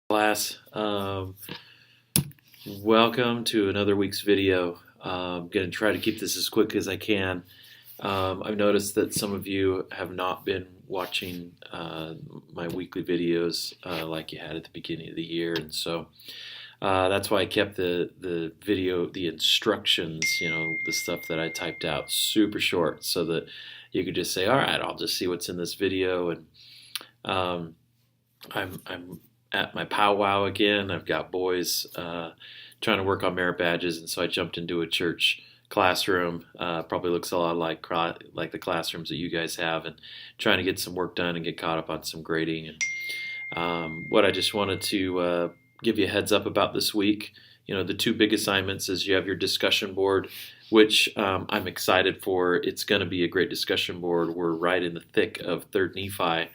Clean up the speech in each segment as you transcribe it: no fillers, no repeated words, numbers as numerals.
Class. Welcome to another week's video. I'm going to try to keep this as quick as I can. I've noticed that some of you have not been watching my weekly videos like you had at the beginning of the year, and so that's why I kept the video, the instructions, the stuff that I typed out, super short, so that you could just say, "All right, I'll just see what's in this video." And um, I'm at my powwow again. I've got boys trying to work on merit badges, and so I jumped into a church classroom. Probably looks a lot like the classrooms that you guys have, and trying to get some work done and get caught up on some grading. And what I just wanted to give you a heads up about this week. The two big assignments is you have your discussion board, which I'm excited for. It's going to be a great discussion board. We're right in the thick of Third Nephi.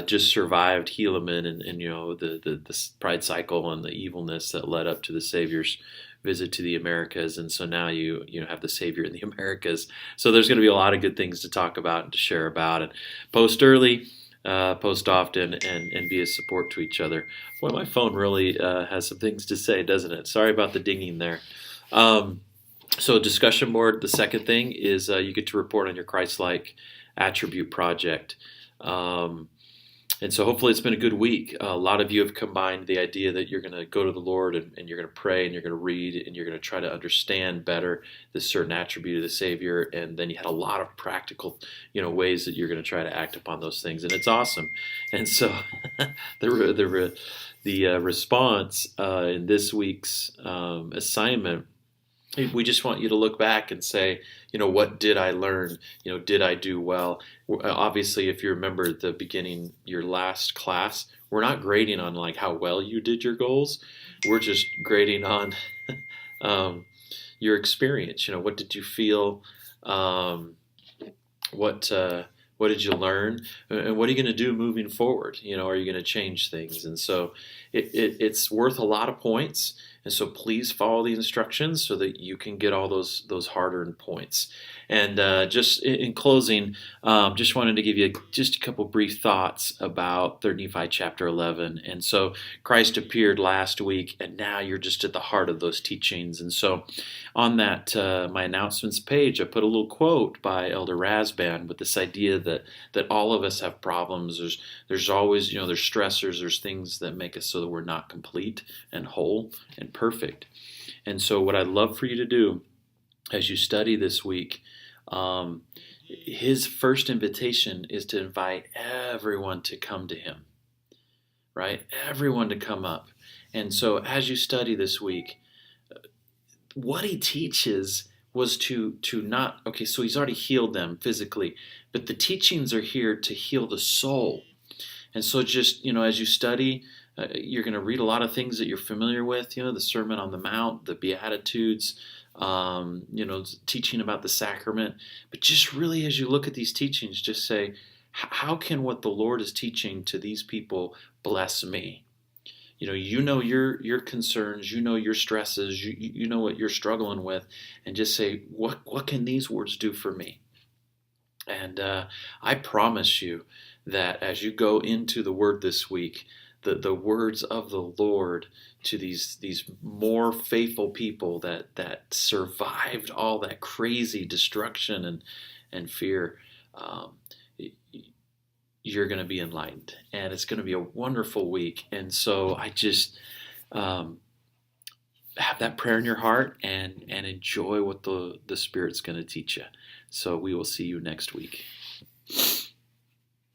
Just survived Helaman and the pride cycle and the evilness that led up to the Savior's visit to the Americas, and so now you have the Savior in the Americas. So there's going to be a lot of good things to talk about and to share about. And post early, post often, and be a support to each other. Boy, my phone really has some things to say, doesn't it? Sorry about the dinging there. So discussion board, the second thing is you get to report on your Christ-like attribute project. And so hopefully it's been a good week. A lot of you have combined the idea that you're going to go to the Lord and you're going to pray and you're going to read and you're going to try to understand better this certain attribute of the Savior. And then you had a lot of practical, ways that you're going to try to act upon those things. And it's awesome. And so the response in this week's assignment, we just want you to look back and say, what did I learn? Did I do well? Obviously, if you remember at the beginning, your last class, we're not grading on like how well you did your goals. We're just grading on your experience. What did you feel? What did you learn? And what are you going to do moving forward? Are you going to change things? And so it's worth a lot of points. And so please follow the instructions so that you can get all those hard-earned points. And just in closing, just wanted to give you just a couple brief thoughts about 3 Nephi chapter 11. And so Christ appeared last week, and now you're just at the heart of those teachings. And so on that my announcements page, I put a little quote by Elder Razban with this idea that all of us have problems. There's always, there's stressors, there's things that make us so that we're not complete and whole and perfect. And so what I'd love for you to do as you study this week, his first invitation is to invite everyone to come to him, right? Everyone to come up. And so as you study this week, what he teaches was to not, okay, so he's already healed them physically, but the teachings are here to heal the soul. And so just, as you study, you're going to read a lot of things that you're familiar with, the Sermon on the Mount, the Beatitudes, teaching about the sacrament. But just really, as you look at these teachings, just say, how can what the Lord is teaching to these people bless me? Your concerns, your stresses, you know what you're struggling with, and just say, what can these words do for me? And I promise you that as you go into the Word this week, the words of the Lord to these more faithful people that survived all that crazy destruction and fear, you're going to be enlightened, and it's going to be a wonderful week. And so I just have that prayer in your heart and enjoy what the Spirit's going to teach you. So we will see you next week.